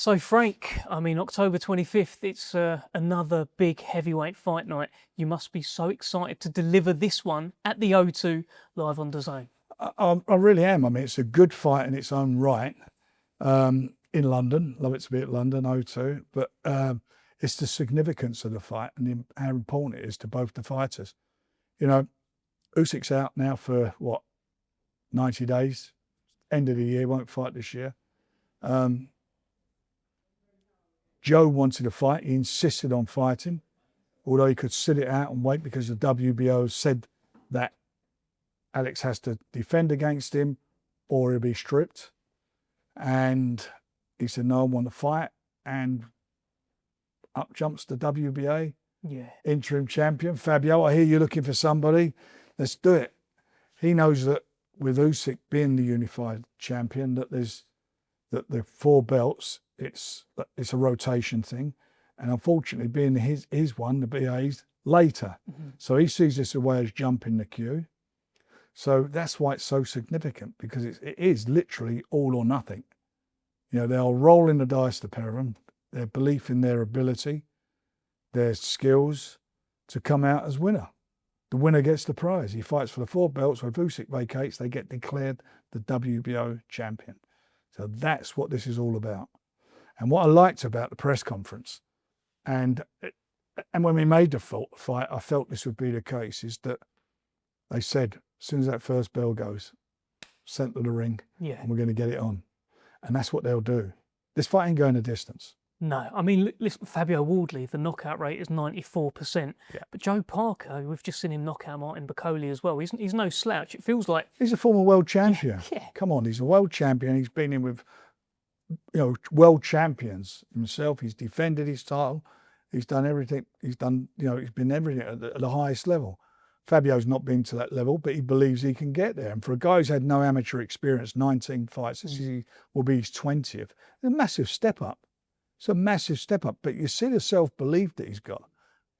So Frank, I mean, October 25th, it's another big heavyweight fight night. You must be so excited to deliver this one at the O2 live on DAZN. I really am. I mean, it's a good fight in its own right. In London, love it to be at London, O2, but it's the significance of the fight and how important it is to both the fighters. You know, Usyk's out now for what, 90 days, end of the year, won't fight this year. Joe wanted to fight, he insisted on fighting, although he could sit it out and wait because the WBO said that Alex has to defend against him or he'll be stripped. And he said, no, I want to fight. And up jumps the WBA interim champion. Fabio, I hear you're looking for somebody. Let's do it. He knows that with Usyk being the unified champion, that the 4 belts, it's a rotation thing. And unfortunately, being his one, the BA's later. So he sees this away as jumping the queue. So that's why it's so significant, because it is literally all or nothing. You know, they're rolling the dice, the pair of them, their belief in their ability, their skills to come out as winner. The winner gets the prize. He fights for the 4 belts. So if Usyk vacates, they get declared the WBO champion. So that's what this is all about. And what I liked about the press conference, and when we made the fight, I felt this would be the case, is that they said, as soon as that first bell goes, sent to the ring, and we're going to get it on. And that's what they'll do. This fight ain't going a distance. No, I mean, listen, Fabio Wardley, the knockout rate is 94%. But Joe Parker, we've just seen him knock out Martin Bakole as well. He's no slouch. It feels like he's a former world champion. Come on, he's a world champion. He's been in with, world champions himself. He's defended his title. He's done everything. He's been everything at the highest level. Fabio's not been to that level, but he believes he can get there. And for a guy who's had no amateur experience, 19 fights, this will be his 20th. It's a massive step up. It's a massive step up. But you see the self-belief that he's got,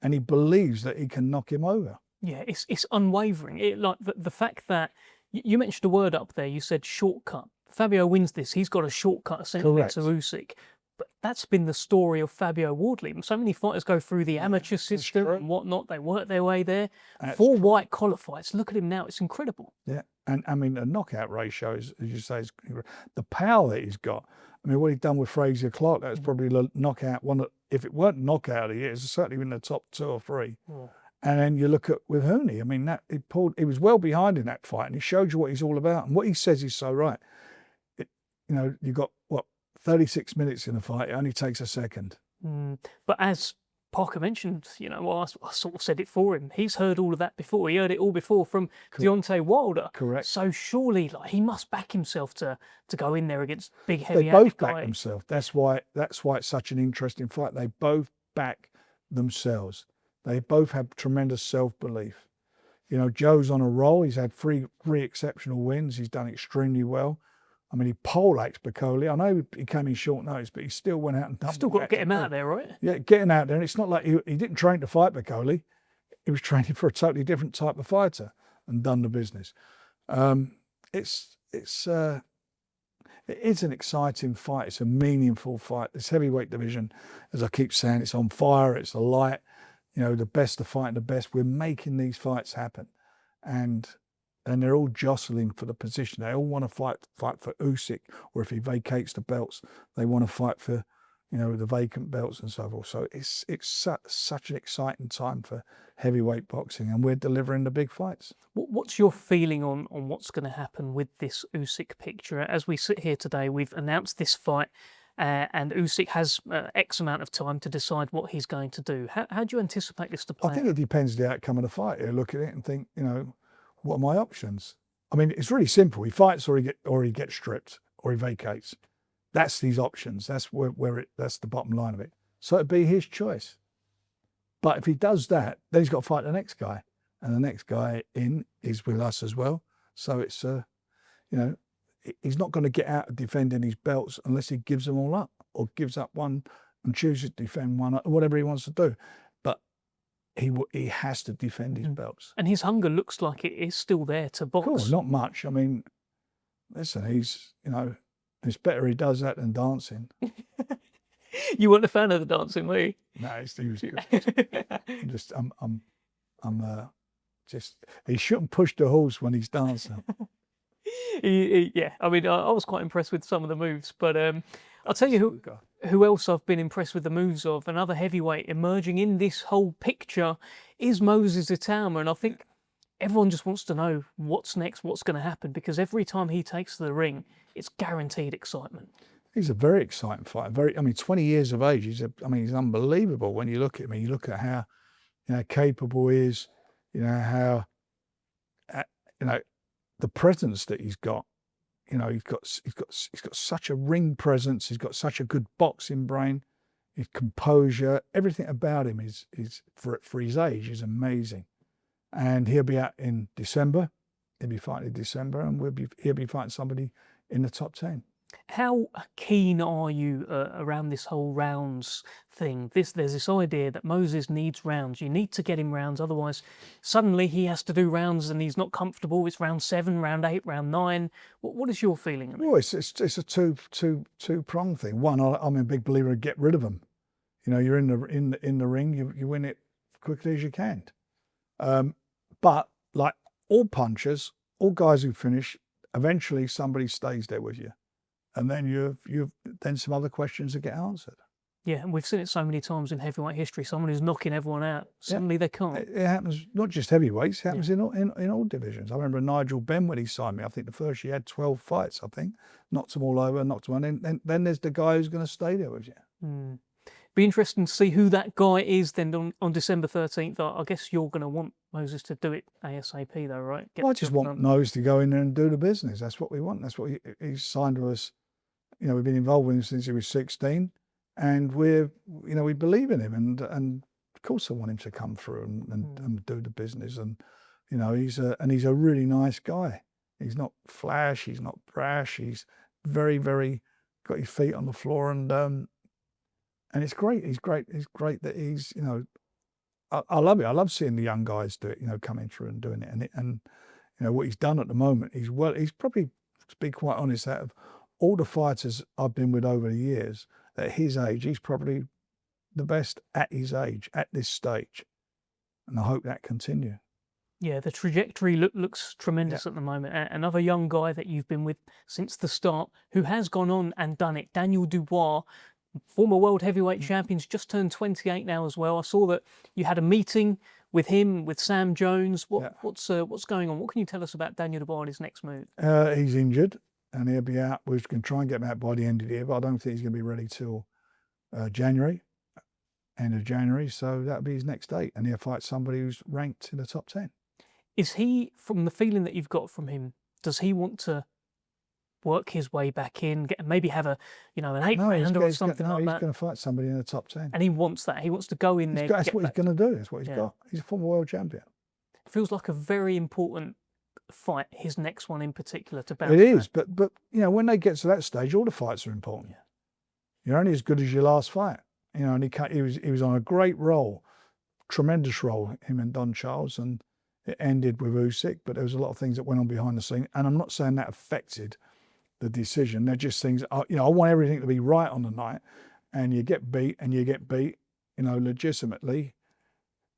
and he believes that he can knock him over. Yeah, it's unwavering. Like the fact that you mentioned a word up there. You said shortcut. Fabio wins this. He's got a shortcut essentially to Usyk. But that's been the story of Fabio Wardley. So many fighters go through the amateur system and whatnot. They work their way there. 4 white collar fights. Look at him now. It's incredible. Yeah. And I mean, the knockout ratio, as you say, is the power that he's got. I mean, what he's done with Frazier Clark, that was probably the knockout one. If it weren't knockout of the year, it's certainly in the top 2 or 3. And then you look at with Hooney. I mean, he was well behind in that fight, and he showed you what he's all about. And what he says is so right. You got, 36 minutes in a fight, it only takes a second. But as Parker mentioned, I sort of said it for him. He's heard all of that before. He heard it all before from Deontay Wilder. Correct. So surely, he must back himself to go in there against big, heavy. They both back themselves. That's why it's such an interesting fight. They both back themselves. They both have tremendous self-belief. Joe's on a roll. He's had three exceptional wins. He's done extremely well. I mean, he poleaxed Bakole. I know he came in short notice, but he still went out and done. Still got to get him out there, right? Yeah, get him out there. And it's not like he didn't train to fight Bakole. He was training for a totally different type of fighter and done the business. It is an exciting fight. It's a meaningful fight. This heavyweight division, as I keep saying, it's on fire. It's alight. The best are fighting the best. We're making these fights happen, and they're all jostling for the position. They all want to fight for Usyk, or if he vacates the belts, they want to fight for, the vacant belts and so forth. So it's such an exciting time for heavyweight boxing, and we're delivering the big fights. What's your feeling on what's going to happen with this Usyk picture? As we sit here today, we've announced this fight, and Usyk has X amount of time to decide what he's going to do. How do you anticipate this to play I think it depends the outcome of the fight. You look at it and think, what are my options? I mean, it's really simple. He fights or he gets stripped or he vacates. That's these options. That's that's the bottom line of it. So it'd be his choice. But if he does that, then he's got to fight the next guy. And the next guy is with us as well. So it's, he's not going to get out of defending his belts unless he gives them all up or gives up one and chooses to defend one, or whatever he wants to do. But he has to defend his belts. And his hunger looks like it is still there to box. Cool, not much. I mean, listen, it's better he does that than dancing. You weren't a fan of the dancing, were you? No, he was good. Just he shouldn't push the horse when he's dancing. Yeah, I mean, I was quite impressed with some of the moves, but I'll tell you who else I've been impressed with the moves of. Another heavyweight emerging in this whole picture is Moses Itauma, and I think everyone just wants to know what's next, what's going to happen, because every time he takes to the ring, it's guaranteed excitement. He's a very exciting fighter. 20 years of age. He's unbelievable when you look at him. You look at how, capable he is. How, the presence that he's got. He's got such a ring presence. He's got such a good boxing brain. His composure, everything about him is for his age is amazing. And he'll be out in December. He'll be fighting in December, and he'll be fighting somebody in the top 10. How keen are you around this whole rounds thing? There's this idea that Moses needs rounds. You need to get him rounds, otherwise suddenly he has to do rounds and he's not comfortable. It's round 7, round 8, round 9. What is your feeling? Well, it's a two-pronged thing. One, I'm a big believer in get rid of them. You're in the ring, you win it quickly as you can. But like all punchers, all guys who finish, eventually somebody stays there with you. And then you've some other questions that get answered. Yeah, and we've seen it so many times in heavyweight history. Someone who's knocking everyone out, suddenly they can't. It happens not just heavyweights, it happens in all divisions. I remember Nigel Benn when he signed me. I think the first year he had 12 fights, I think. Knocked them all over, knocked them on. Then there's the guy who's going to stay there with you. Be interesting to see who that guy is then on December 13th. I guess you're going to want Moses to do it ASAP though, right? I just want Moses to go in there and do the business. That's what we want. That's what he's signed to us. We've been involved with him since he was 16, and we believe in him, and of course I want him to come through and do the business, and he's a really nice guy. He's not flash, he's not brash, he's very, very got his feet on the floor, and it's great. It's great that he's I love it. I love seeing the young guys do it, coming through and doing it, and what he's done at the moment. He's probably, to be quite honest, out of all the fighters I've been with over the years, at his age, he's probably the best at his age, at this stage. And I hope that continues. Yeah, the trajectory looks tremendous at the moment. Another young guy that you've been with since the start, who has gone on and done it, Daniel Dubois, former world heavyweight champions, just turned 28 now as well. I saw that you had a meeting with him, with Sam Jones. What's going on? What can you tell us about Daniel Dubois and his next move? He's injured. And he'll be out. We're going to try and get him out by the end of the year, but I don't think he's going to be ready till January, end of January. So that'll be his next date, and he'll fight somebody who's ranked in the top 10. Is he, from the feeling that you've got from him, does he want to work his way back in, maybe have an 8-rounder or something like that? He's going to fight somebody in the top 10. And he wants that. He wants to go in there. That's what he's going to do. That's what he's got. He's a former world champion. It feels like a very important fight, his next one in particular, to bounce back. It is, but when they get to that stage, all the fights are important. Yeah. You're only as good as your last fight. And he was on a great roll, tremendous roll, him and Don Charles, and it ended with Usyk. But there was a lot of things that went on behind the scene, and I'm not saying that affected the decision. They're just things. I want everything to be right on the night, and you get beat, legitimately,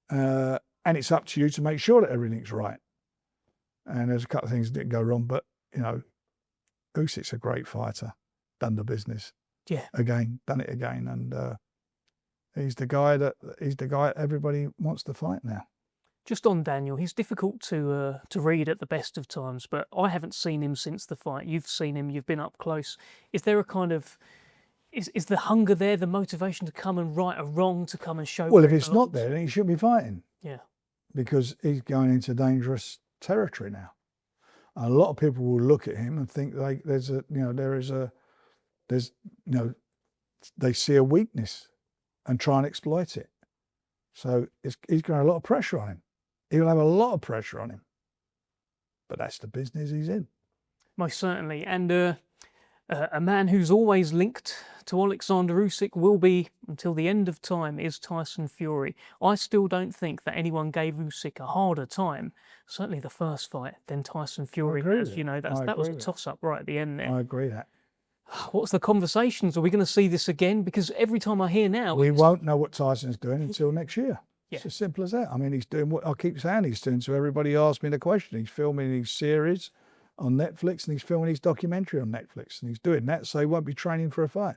and it's up to you to make sure that everything's right. And there's a couple of things that didn't go wrong, but Usyk's a great fighter, done the business. Yeah. Done it again, and he's the guy everybody wants to fight now. Just on Daniel, he's difficult to read at the best of times, but I haven't seen him since the fight. You've seen him, you've been up close. Is there a kind of is the hunger there, the motivation to come and right a wrong, to come and show? Well, if it's not there, then he shouldn't be fighting. Yeah. Because he's going into dangerous territory now. A lot of people will look at him and think they see a weakness and try and exploit it. So he's going to have a lot of pressure on him. He'll have a lot of pressure on him. But that's the business he's in. Most certainly. And a man who's always linked to Oleksandr Usyk will be, until the end of time, is Tyson Fury. I still don't think that anyone gave Usyk a harder time, certainly the first fight, than Tyson Fury has. That was a toss-up right at the end there. I agree that. What's the conversations? Are we going to see this again? Because every time I hear now, We won't know what Tyson's doing until next year. Yeah. It's as simple as that. I mean, he's doing what I keep saying he's doing. So everybody asks me the question. He's filming his series on Netflix and he's filming his documentary on Netflix. And he's doing that so he won't be training for a fight.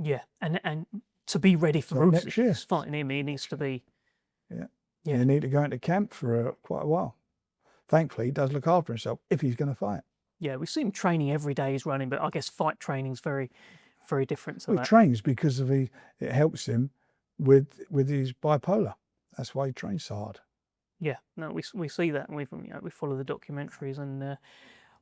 yeah, and to be ready for So next year. Usyk's fighting him, he needs to be. Yeah. Yeah. You need to go into camp for quite a while. Thankfully, he does look after himself if he's going to fight. Yeah, we see him training every day. He's running, but I guess fight training's very, very different to Well, that. he trains because it helps him with his bipolar. That's why he trains so hard. Yeah, no, we see that, and we follow the documentaries. And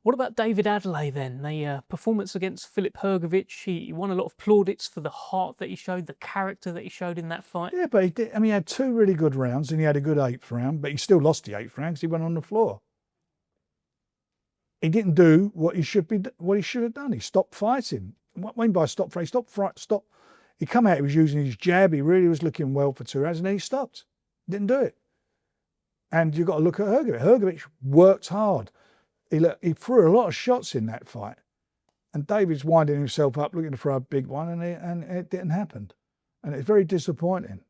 what about David Adelaide then? The performance against Filip Hrgović, he won a lot of plaudits for the heart that he showed, the character that he showed in that fight. Yeah, but he did. I mean, he had 2 really good rounds, and he had a good 8th round, but he still lost the 8th round because he went on the floor. He didn't do what he should have done. He stopped fighting. What I mean by stop fighting? Stop. He come out. He was using his jab. He really was looking well for 2 rounds, and then he stopped. Didn't do it. And you've got to look at Hrgović. Hrgović worked hard. He threw a lot of shots in that fight, and David's winding himself up, looking for a big one, and it didn't happen. And it's very disappointing.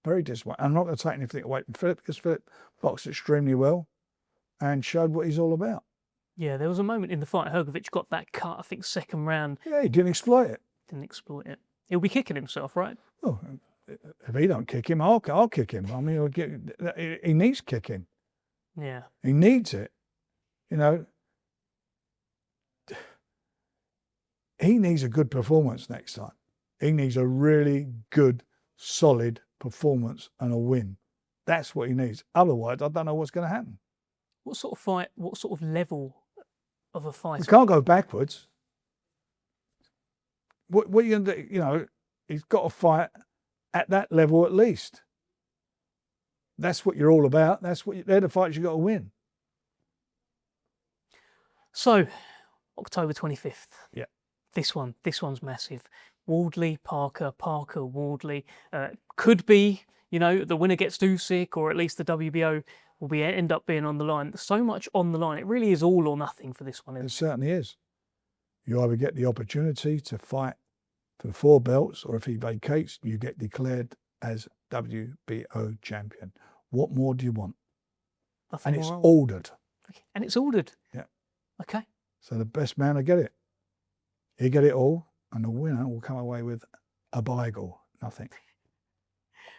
Very disappointing. I'm not going to take anything away from Filip because Filip boxed extremely well and showed what he's all about. Yeah, there was a moment in the fight Hrgović got that cut, I think 2nd round. Yeah, he didn't exploit it. Didn't exploit it. He'll be kicking himself, right? Oh, if he don't kick him, I'll kick him. I mean, he needs kicking. Yeah. He needs it. You know, he needs a good performance next time. He needs a really good, solid performance and a win. That's what he needs. Otherwise, I don't know what's going to happen. What sort of fight, what sort of level of a fight? He can't go backwards. What are you going to do? You know, he's got to fight at that level at least. That's what you're all about. They're the fights you got to win. So, October 25th. Yeah. This one's massive. Wardley, Parker, Wardley. Could be, the winner gets Usyk, or at least the WBO will end up being on the line. So much on the line. It really is all or nothing for this one. It certainly is. You either get the opportunity to fight for 4 belts, or if he vacates, you get declared as WBO champion. What more do you want? Nothing and it's more. ordered. And it's ordered. Yeah. Okay. So the best man will get it. He'll get it all, and the winner will come away with a bagel. Nothing.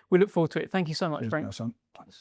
We look forward to it. Thank you so much, Cheers, Brent. my son. Thanks.